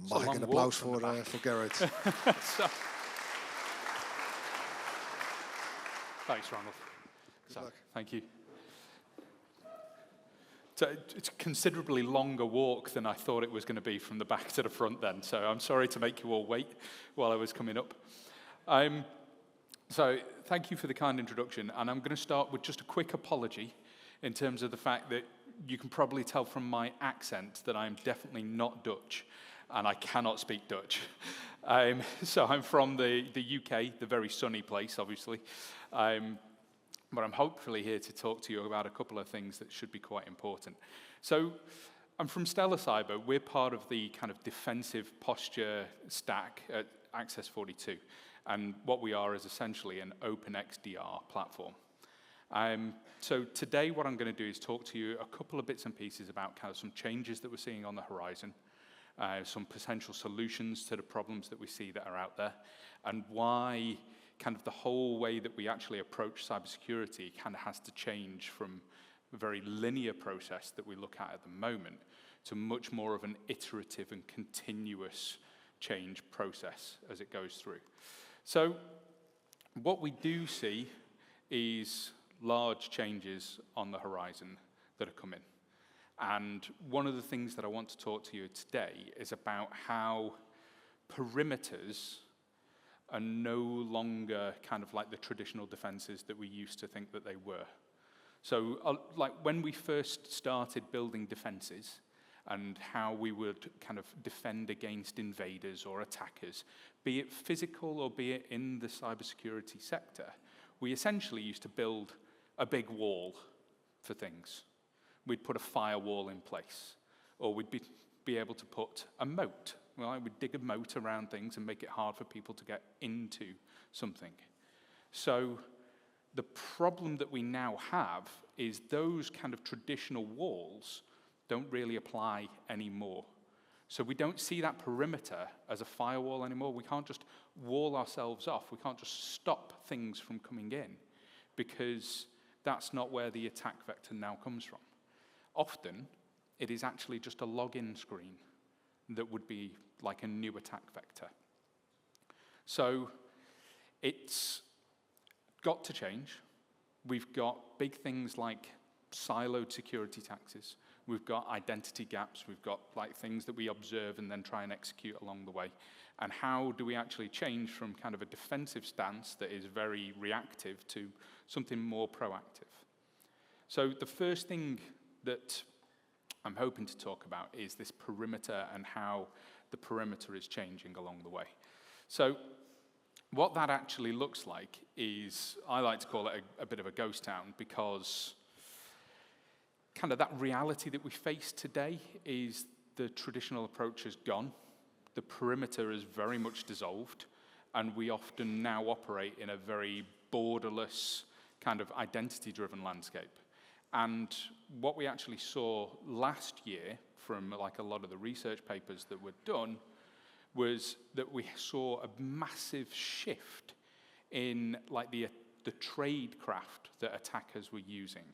Mag ik een applaus voor Garrett? Thanks, Ronald. Good luck. Thank you. It's a considerably longer walk than I thought it was going to be from the back to the front then, so I'm sorry to make you all wait while I was coming up. So thank you for the kind introduction, and I'm going to start with just a quick apology in terms of the fact that you can probably tell from my accent that I'm definitely not Dutch, and I cannot speak Dutch. So I'm from the UK, the very sunny place, obviously. But I'm hopefully here to talk to you about a couple of things that should be quite important. So I'm from Stellar Cyber. We're part of the kind of defensive posture stack at Access 42. And what we are is essentially an open XDR platform. So today what I'm going to do is talk to you a couple of bits and pieces about kind of some changes that we're seeing on the horizon, some potential solutions to the problems that we see that are out there, and why kind of the whole way that we actually approach cybersecurity kind of has to change from a very linear process that we look at the moment to much more of an iterative and continuous change process as it goes through. So what we do see is large changes on the horizon that are coming. And one of the things that I want to talk to you today is about how perimeters are no longer kind of like the traditional defenses that we used to think that they were. So like when we first started building defenses and how we would kind of defend against invaders or attackers, be it physical or be it in the cybersecurity sector, we essentially used to build a big wall for things. We'd put a firewall in place, or we'd be able to put a moat. Well, we'd dig a moat around things and make it hard for people to get into something. So the problem that we now have is those kind of traditional walls don't really apply anymore. So we don't see that perimeter as a firewall anymore. We can't just wall ourselves off. We can't just stop things from coming in, because that's not where the attack vector now comes from. Often, it is actually just a login screen that would be like a new attack vector. So it's got to change. We've got big things like siloed security taxes. We've got identity gaps. We've got like things that we observe and then try and execute along the way. And how do we actually change from kind of a defensive stance that is very reactive to something more proactive? So the first thing that I'm hoping to talk about is this perimeter and how the perimeter is changing along the way. So what that actually looks like is, I like to call it a bit of a ghost town, because kind of that reality that we face today is the traditional approach has gone. The perimeter is very much dissolved, and we often now operate in a very borderless kind of identity-driven landscape. And what we actually saw last year from like a lot of the research papers that were done was that we saw a massive shift in like the tradecraft that attackers were using.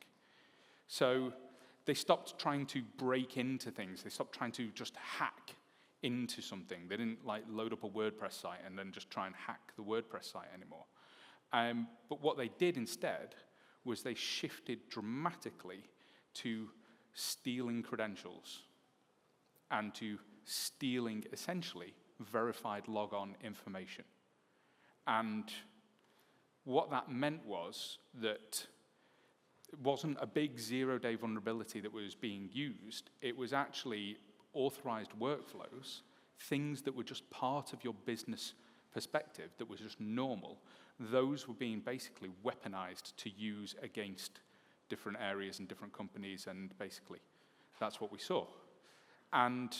So they stopped trying to break into things. They stopped trying to just hack into something. They didn't like load up a WordPress site and then just try and hack the WordPress site anymore. But what they did instead was they shifted dramatically to stealing credentials and to stealing essentially verified logon information. And what that meant was that it wasn't a big zero-day vulnerability that was being used. It was actually authorized workflows, things that were just part of your business perspective that was just normal. Those were being basically weaponized to use against different areas and different companies, and basically that's what we saw. And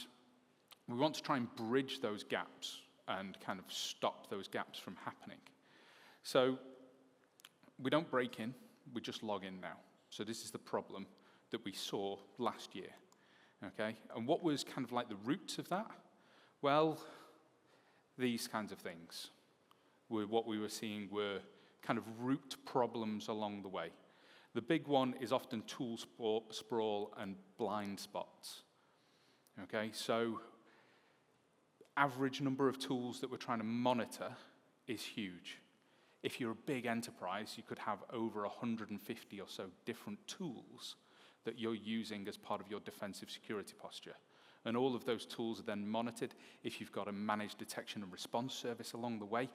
we want to try and bridge those gaps and kind of stop those gaps from happening. So we don't break in, we just log in now. So this is the problem that we saw last year, okay? And what was kind of like the roots of that? Well, these kinds of things were what we were seeing were kind of root problems along the way. The big one is often tool sprawl and blind spots, okay? So average number of tools that we're trying to monitor is huge. If you're a big enterprise, you could have over 150 or so different tools that you're using as part of your defensive security posture. And all of those tools are then monitored. If you've got a managed detection and response service along the way,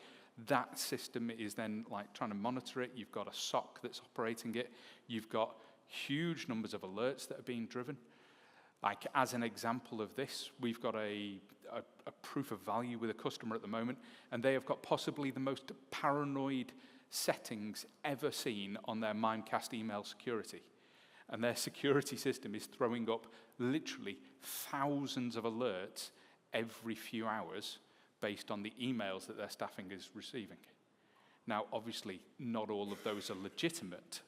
that system is then like trying to monitor it. You've got a SOC that's operating it. You've got huge numbers of alerts that are being driven. Like as an example of this, we've got a proof of value with a customer at the moment, and they have got possibly the most paranoid settings ever seen on their Mimecast email security. And their security system is throwing up literally thousands of alerts every few hours based on the emails that their staffing is receiving. Now, obviously, not all of those are legitimate,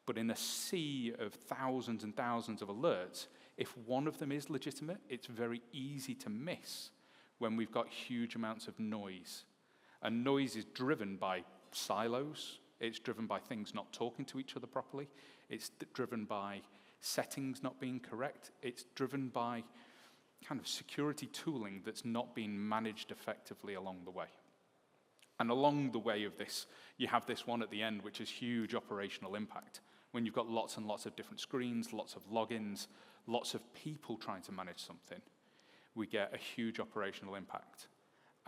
but in a sea of thousands and thousands of alerts, if one of them is legitimate, it's very easy to miss when we've got huge amounts of noise. And noise is driven by silos. It's driven by things not talking to each other properly. It's driven by settings not being correct. It's driven by kind of security tooling that's not being managed effectively along the way. And along the way of this, you have this one at the end, which is huge operational impact. When you've got lots and lots of different screens, lots of logins, lots of people trying to manage something, we get a huge operational impact.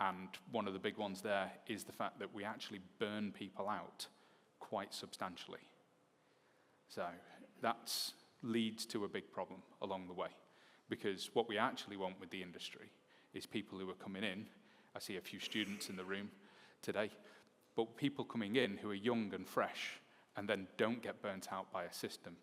And one of the big ones there is the fact that we actually burn people out quite substantially. So that leads to a big problem along the way, because what we actually want with the industry is people who are coming in. I see a few students in the room today, but people coming in who are young and fresh and then don't get burnt out by a system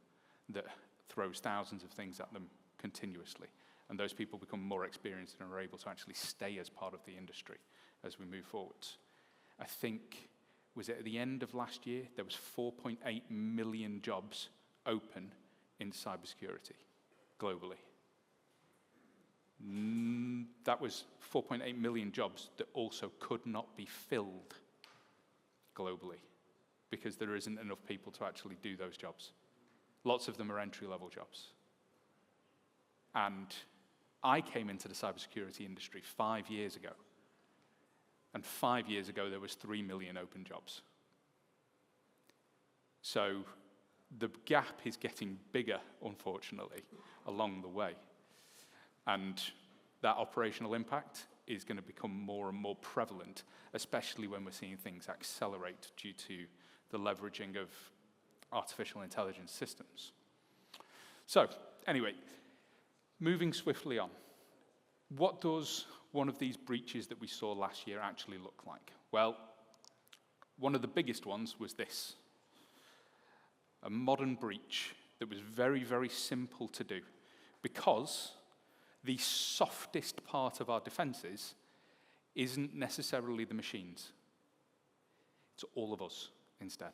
that throws thousands of things at them continuously. And those people become more experienced and are able to actually stay as part of the industry as we move forwards. I think, was it at the end of last year, there was 4.8 million jobs open in cybersecurity globally. That was 4.8 million jobs that also could not be filled globally because there isn't enough people to actually do those jobs. Lots of them are entry-level jobs. And I came into the cybersecurity industry 5 years ago. And 5 years ago, there was 3 million open jobs. So the gap is getting bigger, unfortunately, along the way. And that operational impact is going to become more and more prevalent, especially when we're seeing things accelerate due to the leveraging of artificial intelligence systems. So, anyway, moving swiftly on. What does one of these breaches that we saw last year actually look like? Well, one of the biggest ones was this. A modern breach that was very, very simple to do, because the softest part of our defenses isn't necessarily the machines. It's all of us instead.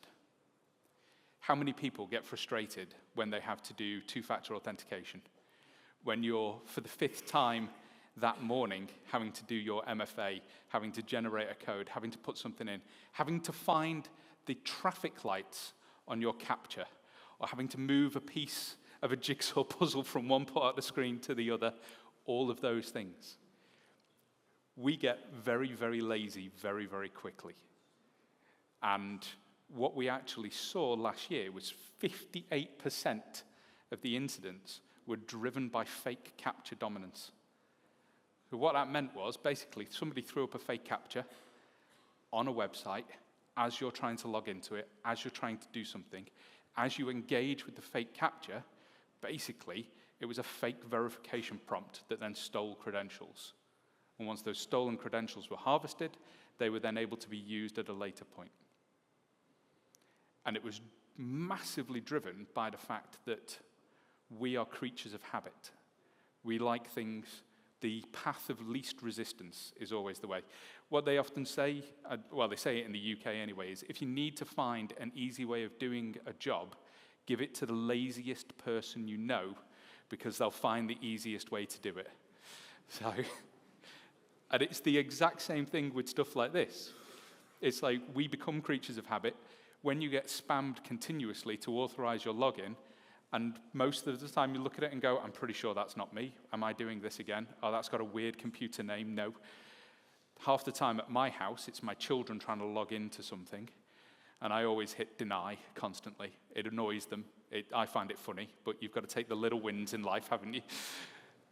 How many people get frustrated when they have to do two-factor authentication? When you're, for the 5th time that morning, having to do your MFA, having to generate a code, having to put something in, having to find the traffic lights on your capture, or having to move a piece of a jigsaw puzzle from one part of the screen to the other, all of those things. We get very, very lazy very, very quickly. And what we actually saw last year was 58% of the incidents were driven by fake capture dominance. So what that meant was, basically, somebody threw up a fake capture on a website as you're trying to log into it, as you're trying to do something. As you engage with the fake capture, basically, it was a fake verification prompt that then stole credentials. And once those stolen credentials were harvested, they were then able to be used at a later point. And it was massively driven by the fact that we are creatures of habit. We like things, the path of least resistance is always the way. What they often say, well, they say it in the UK anyway, is if you need to find an easy way of doing a job, give it to the laziest person you know, because they'll find the easiest way to do it. So, and it's the exact same thing with stuff like this. It's like we become creatures of habit. When you get spammed continuously to authorize your login, And most of the time you look at it and go, I'm pretty sure that's not me. Am I doing this again? Oh, that's got a weird computer name. No. Half the time at my house, it's my children trying to log into something, and I always hit deny constantly. It annoys them. I find it funny, but you've got to take the little wins in life, haven't you?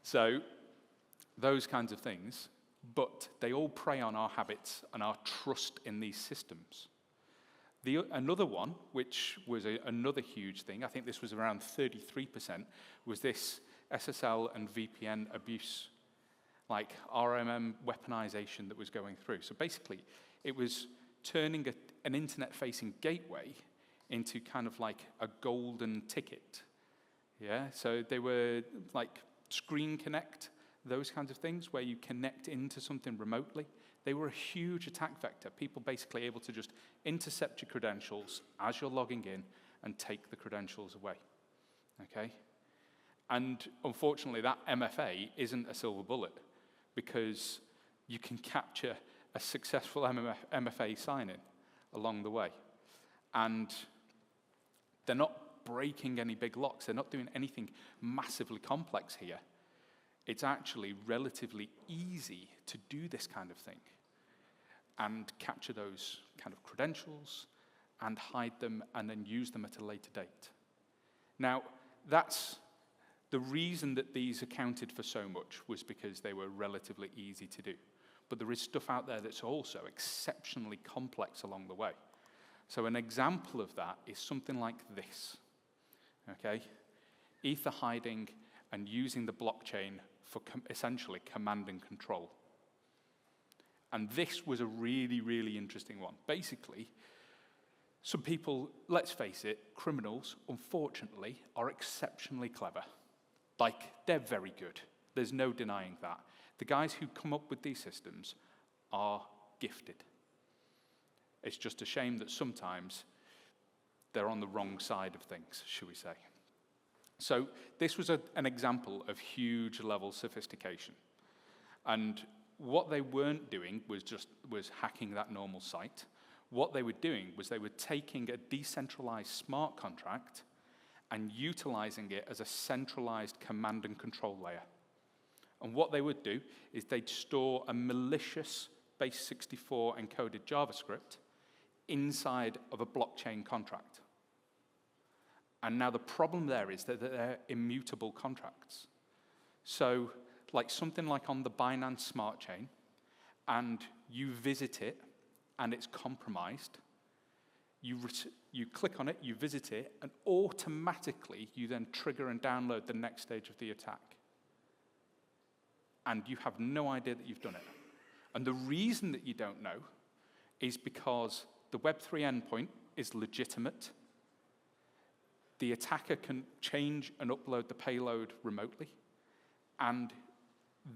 So those kinds of things, but they all prey on our habits and our trust in these systems. Another one, which was another huge thing, I think this was around 33%, was this SSL and VPN abuse, like RMM weaponization that was going through. So basically, it was turning an internet-facing gateway into kind of like a golden ticket. Yeah, so they were like Screen Connect, those kinds of things, where you connect into something remotely. They were a huge attack vector. People basically able to just intercept your credentials as you're logging in and take the credentials away, okay? And unfortunately, that MFA isn't a silver bullet, because you can capture a successful MFA sign-in along the way. And they're not breaking any big locks. They're not doing anything massively complex here. It's actually relatively easy to do this kind of thing and capture those kind of credentials and hide them and then use them at a later date. Now, that's the reason that these accounted for so much, was because they were relatively easy to do. But there is stuff out there that's also exceptionally complex along the way. So an example of that is something like this, okay? Ether hiding and using the blockchain for essentially command and control. And this was a really, really interesting one. Basically, some people, let's face it, criminals, unfortunately, are exceptionally clever. Like, they're very good. There's no denying that. The guys who come up with these systems are gifted. It's just a shame that sometimes they're on the wrong side of things, should we say. So this was an example of huge level sophistication. And what they weren't doing was hacking that normal site. What they were doing was they were taking a decentralized smart contract and utilizing it as a centralized command and control layer. And what they would do is they'd store a malicious base64 encoded JavaScript inside of a blockchain contract. And now the problem there is that they're immutable contracts. So like something like on the Binance Smart Chain, and you visit it, and it's compromised, you click on it, you visit it, and automatically you then trigger and download the next stage of the attack. And you have no idea that you've done it. And the reason that you don't know is because the Web3 endpoint is legitimate. The attacker can change and upload the payload remotely. And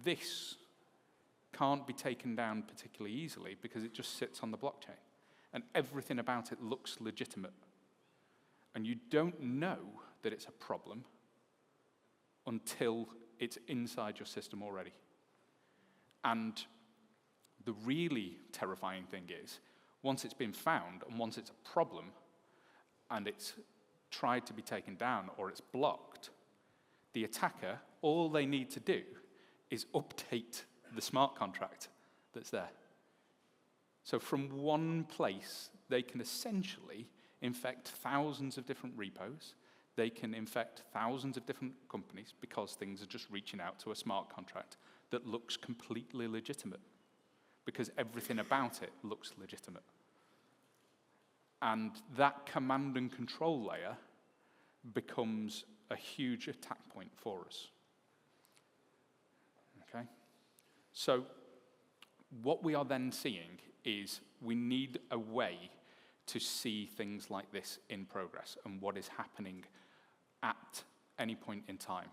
this can't be taken down particularly easily because it just sits on the blockchain. And everything about it looks legitimate. And you don't know that it's a problem until it's inside your system already. And the really terrifying thing is, once it's been found and once it's a problem and it's tried to be taken down or it's blocked, the attacker, all they need to do is update the smart contract that's there. So from one place, they can essentially infect thousands of different repos. They can infect thousands of different companies because things are just reaching out to a smart contract that looks completely legitimate because everything about it looks legitimate. And that command and control layer becomes a huge attack point for us. Okay? So what we are then seeing is we need a way to see things like this in progress and what is happening at any point in time.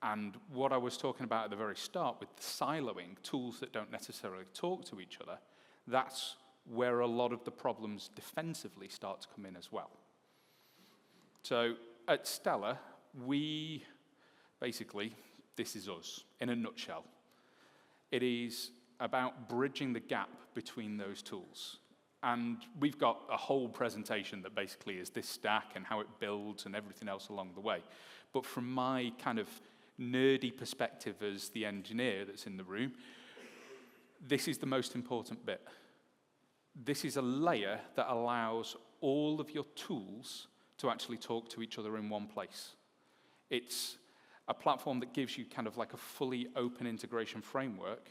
And what I was talking about at the very start with siloing tools that don't necessarily talk to each other, that's where a lot of the problems defensively start to come in as well. So at Stellar, we basically, this is us in a nutshell. It is about bridging the gap between those tools. And we've got a whole presentation that basically is this stack and how it builds and everything else along the way. But from my kind of nerdy perspective as the engineer that's in the room, this is the most important bit. This is a layer that allows all of your tools to actually talk to each other in one place. It's a platform that gives you kind of like a fully open integration framework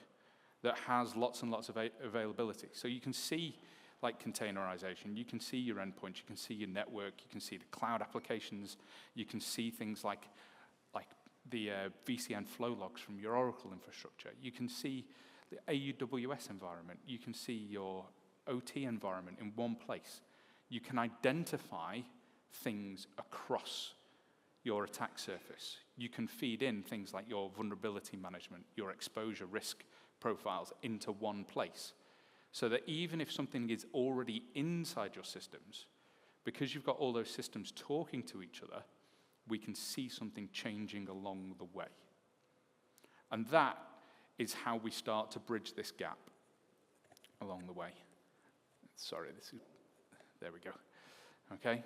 that has lots and lots of availability. So you can see like containerization, you can see your endpoints, you can see your network, you can see the cloud applications, you can see things like the VCN flow logs from your Oracle infrastructure, you can see the AWS environment, you can see your OT environment in one place. You can identify things across your attack surface. You can feed in things like your vulnerability management, your exposure risk profiles into one place. So that even if something is already inside your systems, because you've got all those systems talking to each other, we can see something changing along the way. And that is how we start to bridge this gap along the way. Sorry, there we go. Okay?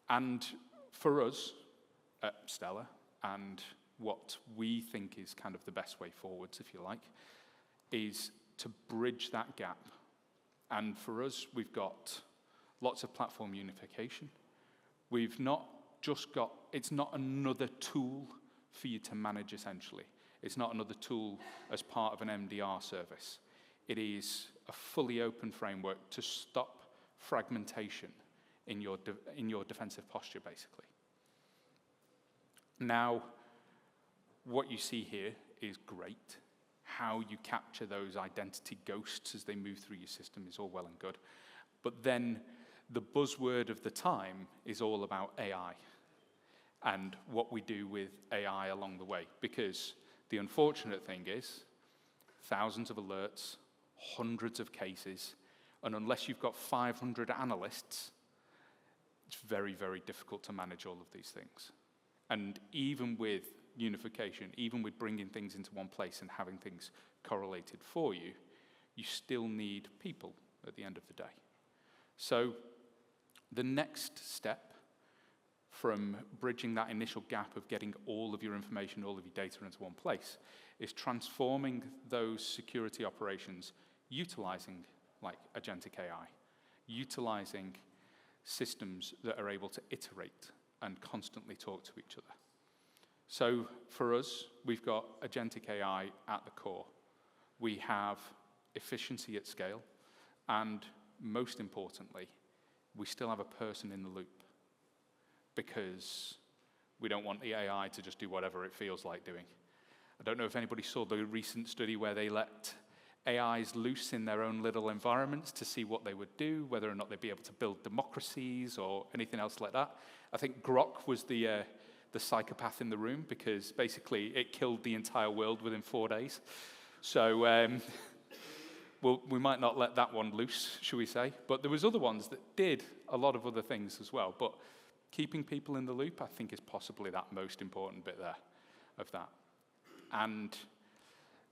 And for us at Stellar, and what we think is kind of the best way forwards, if you like, is to bridge that gap. And for us, we've got lots of platform unification. We've not just got, it's not another tool for you to manage, essentially. It's not another tool as part of an MDR service. It is a fully open framework to stop fragmentation in your defensive posture, basically. Now, what you see here is great. How you capture those identity ghosts as they move through your system is all well and good. But then the buzzword of the time is all about AI and what we do with AI along the way. Because the unfortunate thing is thousands of alerts, hundreds of cases, and unless you've got 500 analysts, it's very, very difficult to manage all of these things. And even with unification, even with bringing things into one place and having things correlated for you, you still need people at the end of the day. So the next step from bridging that initial gap of getting all of your information, all of your data into one place, is transforming those security operations utilizing like agentic AI, utilizing systems that are able to iterate and constantly talk to each other. So for us, we've got agentic AI at the core. We have efficiency at scale, and most importantly, we still have a person in the loop, because we don't want the AI to just do whatever it feels like doing. I don't know if anybody saw the recent study where they let AIs loose in their own little environments to see what they would do, whether or not they'd be able to build democracies or anything else like that. I think Grok was the psychopath in the room, because basically it killed the entire world within 4 days. So we might not let that one loose, shall we say. But there was other ones that did a lot of other things as well. But keeping people in the loop, I think, is possibly that most important bit there of that. And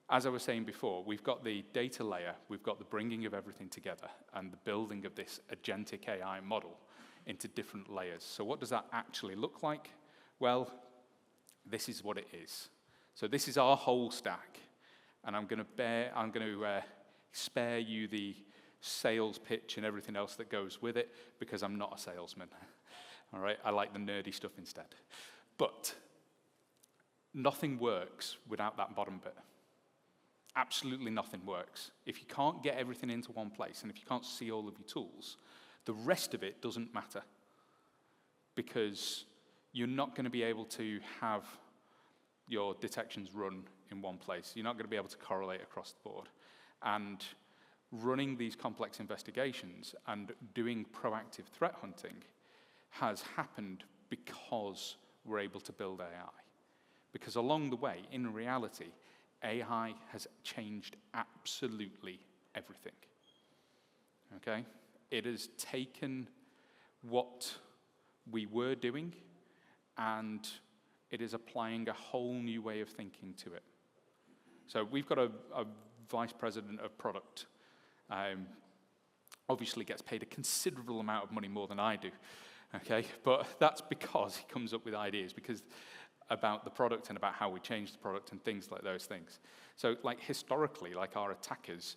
as I was saying before, we've got the data layer, we've got the bringing of everything together, and the building of this agentic AI model into different layers. So what does that actually look like? Well, this is what it is. So this is our whole stack, and I'm going to spare you the sales pitch and everything else that goes with it, because I'm not a salesman. All right, I like the nerdy stuff instead. But nothing works without that bottom bit. Absolutely nothing works. If you can't get everything into one place, and if you can't see all of your tools, the rest of it doesn't matter, because you're not going to be able to have your detections run in one place. You're not going to be able to correlate across the board. And running these complex investigations and doing proactive threat hunting has happened because we're able to build AI. Because along the way, in reality, AI has changed absolutely everything. Okay? It has taken what we were doing, and it is applying a whole new way of thinking to it. So we've got a vice president of product obviously gets paid a considerable amount of money more than I do, okay? But that's because he comes up with ideas about the product and about how we change the product and things like those things. So like historically, like our attackers,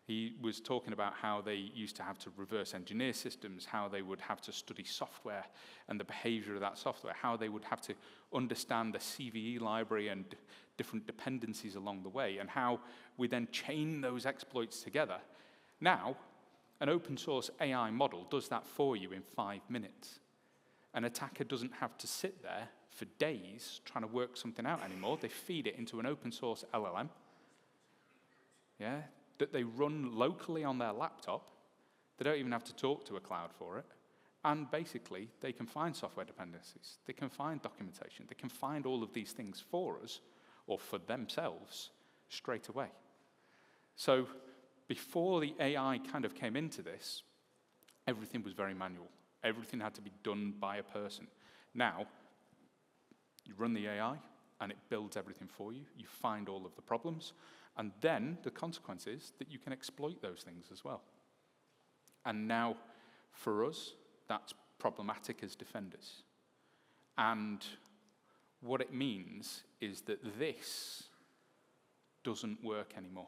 he was talking about how they used to have to reverse engineer systems, how they would have to study software and the behavior of that software, how they would have to understand the CVE library and different dependencies along the way, and how we then chain those exploits together. Now, an open source AI model does that for you in 5 minutes. An attacker doesn't have to sit there for days trying to work something out anymore. They feed it into an open source LLM, yeah, that they run locally on their laptop. They don't even have to talk to a cloud for it. And basically, they can find software dependencies. They can find documentation. They can find all of these things for us, or for themselves, straight away. So before the AI kind of came into this, everything was very manual. Everything had to be done by a person. Now, you run the AI, and it builds everything for you. You find all of the problems, and then the consequence is that you can exploit those things as well. And now, for us, that's problematic as defenders. And what it means is that this doesn't work anymore.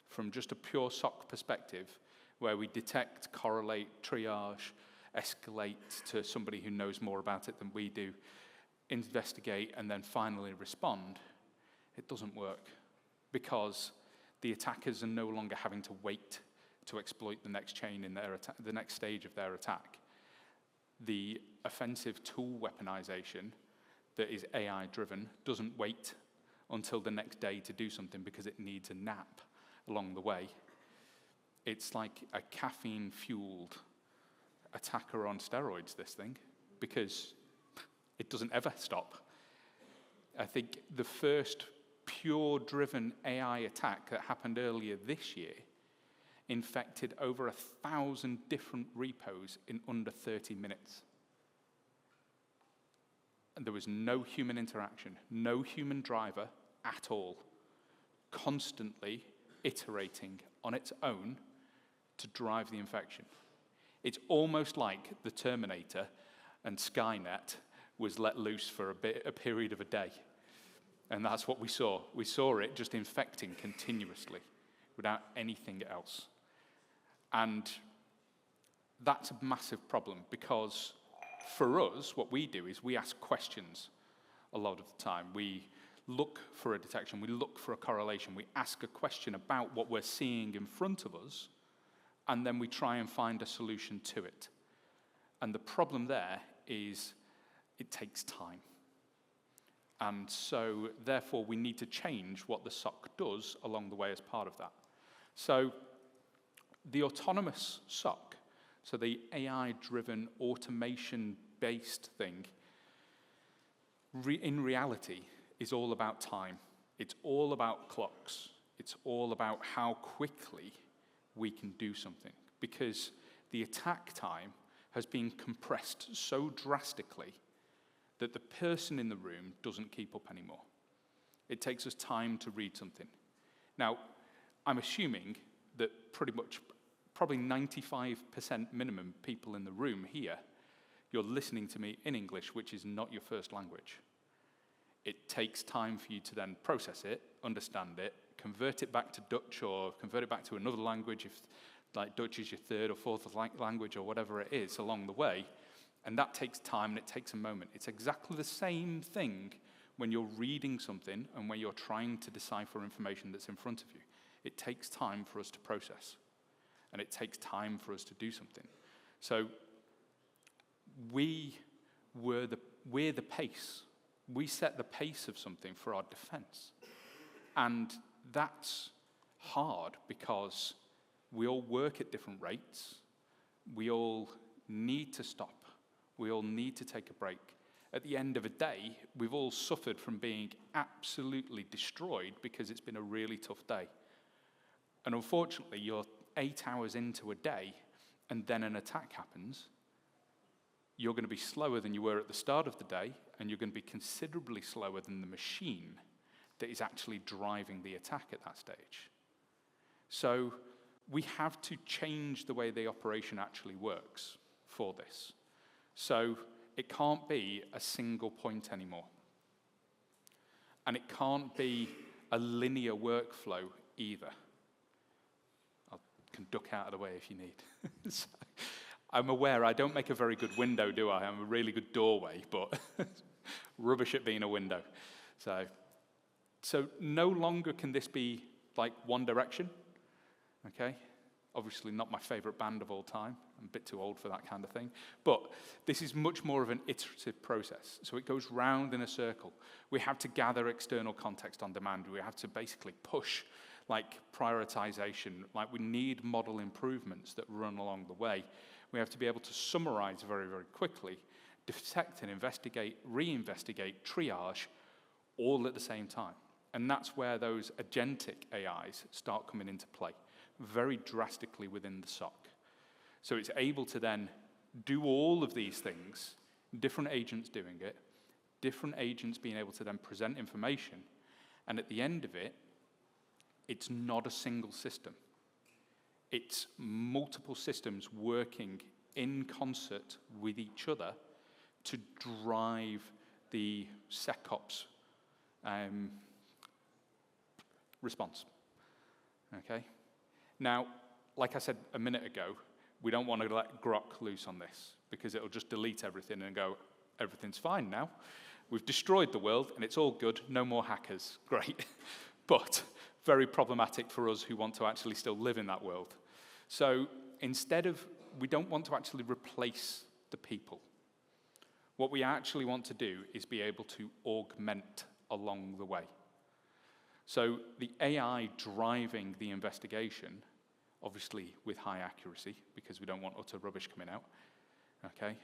From just a pure SOC perspective, where we detect, correlate, triage, escalate to somebody who knows more about it than we do, investigate, and then finally respond, it doesn't work, because the attackers are no longer having to wait to exploit the next chain in their the next stage of their attack. The offensive tool weaponization that is AI-driven doesn't wait until the next day to do something because it needs a nap along the way. It's like a caffeine-fueled attacker on steroids, this thing, because it doesn't ever stop. I think the first pure-driven AI attack that happened earlier this year infected over 1,000 different repos in under 30 minutes. And there was no human interaction, no human driver at all, constantly iterating on its own to drive the infection. It's almost like the Terminator and Skynet was let loose for a period of a day. And that's what we saw. We saw it just infecting continuously without anything else. And that's a massive problem, because for us, what we do is we ask questions a lot of the time. We look for a detection, we look for a correlation, we ask a question about what we're seeing in front of us, and then we try and find a solution to it. And the problem there is it takes time. And so, therefore, we need to change what the SOC does along the way as part of that. So, the autonomous SOC, so the AI-driven, automation-based thing, in reality, is all about time. It's all about clocks. It's all about how quickly we can do something, because the attack time has been compressed so drastically that the person in the room doesn't keep up anymore. It takes us time to read something. Now, I'm assuming that probably 95% minimum people in the room here, you're listening to me in English, which is not your first language. It takes time for you to then process it, understand it, convert it back to Dutch or convert it back to another language, if like Dutch is your third or fourth language or whatever it is along the way. And that takes time and it takes a moment. It's exactly the same thing when you're reading something and when you're trying to decipher information that's in front of you. It takes time for us to process. And it takes time for us to do something. So we're the pace. We set the pace of something for our defense. And that's hard because we all work at different rates. We all need to stop. We all need to take a break. At the end of a day, we've all suffered from being absolutely destroyed because it's been a really tough day. And unfortunately, you're 8 hours into a day, and then an attack happens. You're going to be slower than you were at the start of the day, and you're going to be considerably slower than the machine that is actually driving the attack at that stage. So we have to change the way the operation actually works for this. So it can't be a single point anymore. And it can't be a linear workflow either. I can duck out of the way if you need. So, I'm aware I don't make a very good window, do I? I'm a really good doorway, but rubbish at being a window. So no longer can this be like One Direction, okay? Obviously not my favorite band of all time. I'm a bit too old for that kind of thing. But this is much more of an iterative process. So it goes round in a circle. We have to gather external context on demand. We have to basically push like prioritization. Like we need model improvements that run along the way. We have to be able to summarize very, very quickly, detect and investigate, reinvestigate, triage, all at the same time. And that's where those agentic AIs start coming into play, very drastically within the SOC. So it's able to then do all of these things, different agents doing it, different agents being able to then present information, and at the end of it, it's not a single system. It's multiple systems working in concert with each other to drive the SecOps response, okay? Now, like I said a minute ago, we don't want to let Grok loose on this because it'll just delete everything and go, everything's fine now. We've destroyed the world and it's all good, no more hackers, great. But very problematic for us who want to actually still live in that world. So instead of, we don't want to actually replace the people. What we actually want to do is be able to augment along the way. So the AI driving the investigation, obviously with high accuracy, because we don't want utter rubbish coming out, okay?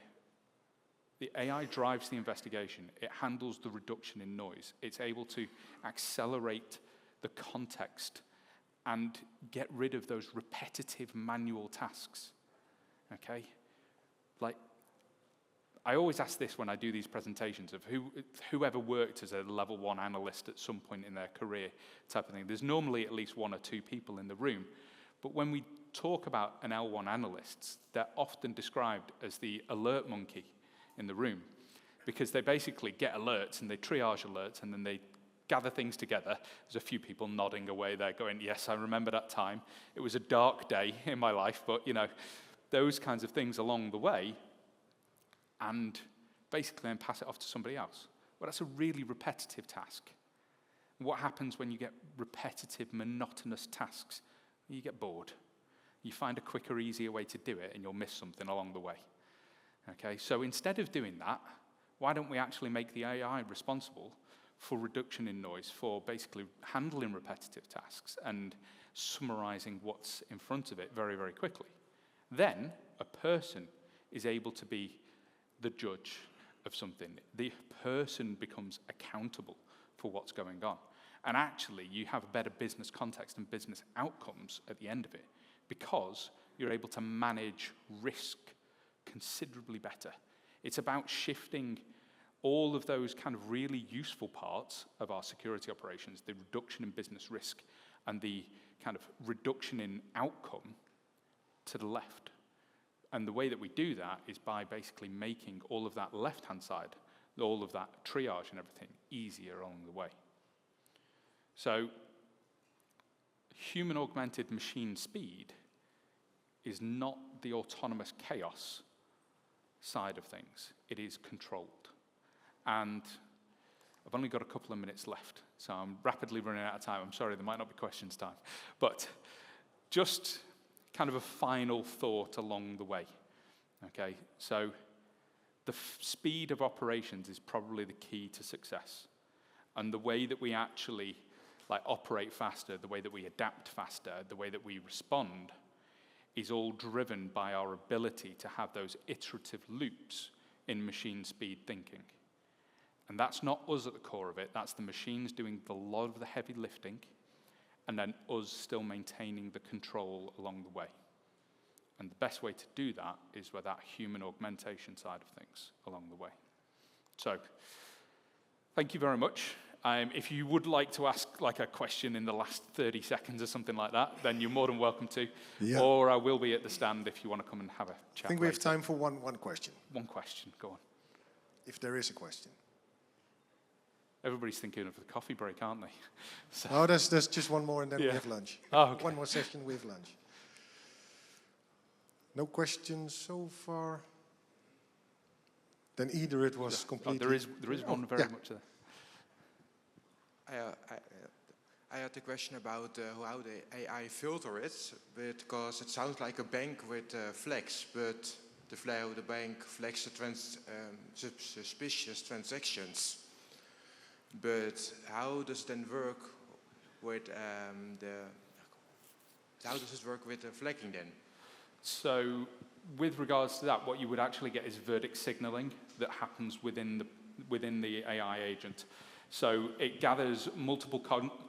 The AI drives the investigation. It handles the reduction in noise. It's able to accelerate the context and get rid of those repetitive manual tasks, okay? Like, I always ask this when I do these presentations of whoever worked as a level 1 analyst at some point in their career type of thing. There's normally at least 1 or 2 people in the room. But when we talk about an L1 analyst, they're often described as the alert monkey in the room because they basically get alerts and they triage alerts and then they gather things together. There's a few people nodding away there going, yes, I remember that time. It was a dark day in my life, but you know, those kinds of things along the way, and basically then pass it off to somebody else. Well, that's a really repetitive task. What happens when you get repetitive, monotonous tasks? You get bored. You find a quicker, easier way to do it, and you'll miss something along the way. Okay, so instead of doing that, why don't we actually make the AI responsible for reduction in noise, for basically handling repetitive tasks and summarizing what's in front of it very, very quickly? Then a person is able to be the judge of something. The person becomes accountable for what's going on. And actually, you have a better business context and business outcomes at the end of it because you're able to manage risk considerably better. It's about shifting all of those kind of really useful parts of our security operations, the reduction in business risk and the kind of reduction in outcome, to the left. And the way that we do that is by basically making all of that left-hand side, all of that triage and everything, easier along the way. So human-augmented machine speed is not the autonomous chaos side of things. It is controlled. And I've only got a couple of minutes left, so I'm rapidly running out of time. I'm sorry, there might not be questions time. But just kind of a final thought along the way, okay? So the speed of operations is probably the key to success. And the way that we actually operate faster, the way that we adapt faster, the way that we respond is all driven by our ability to have those iterative loops in machine speed thinking. And that's not us at the core of it, that's the machines doing a lot of the heavy lifting, and then us still maintaining the control along the way. And the best way to do that is with that human augmentation side of things along the way. So, thank you very much. If you would like to ask like a question in the last 30 seconds or something like that, then you're more than welcome to. Yeah. Or I will be at the stand if you want to come and have a chat. I think we have time for one question. One question, go on. If there is a question. Everybody's thinking of the coffee break, aren't they? So. Oh, there's just one more and then Yeah. we have lunch. Oh, okay. One more session, we have lunch. No questions so far. Then either it was completely... There is one very much there. I had a question about how the AI filter it, because it sounds like a bank with flags, but how the bank flags the suspicious transactions. But how does it then work with how does it work with the flagging then? So with regards to that, what you would actually get is verdict signaling that happens within the AI agent. So it gathers multiple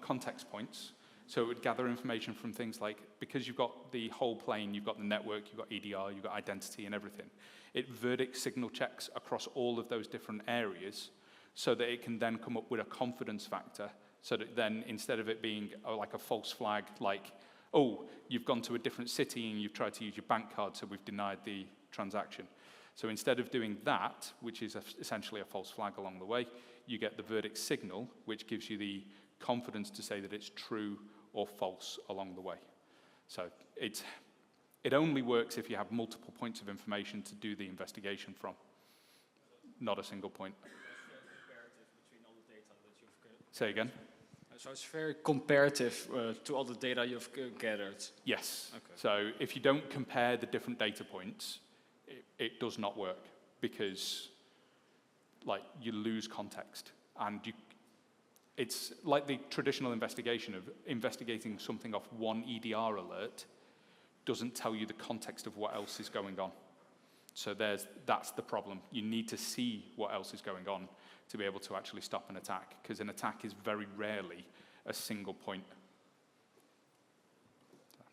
context points. So it would gather information from things like, because you've got the whole plane, you've got the network, you've got EDR, you've got identity and everything. It verdict signal checks across all of those different areas so that it can then come up with a confidence factor, so that then instead of it being like a false flag, like, oh, you've gone to a different city and you've tried to use your bank card, so we've denied the transaction. So instead of doing that, which is essentially a false flag along the way, you get the verdict signal, which gives you the confidence to say that it's true or false along the way. So it only works if you have multiple points of information to do the investigation from, not a single point. Say again? So it's very comparative to all the data you've gathered? Yes. Okay. So if you don't compare the different data points, it does not work, because like you lose context, and it's like the traditional investigation of investigating something off one EDR alert doesn't tell you the context of what else is going on. So that's the problem. You need to see what else is going on to be able to actually stop an attack, because an attack is very rarely a single point. So,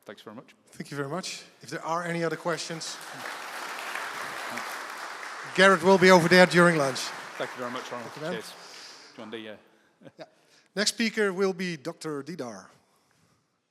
thanks very much. Thank you very much. If there are any other questions, Garrett will be over there during lunch. Thank you very much, Ronald. Thank you, man. Cheers. Do you want the, Yeah. Next speaker will be Dr. Didar.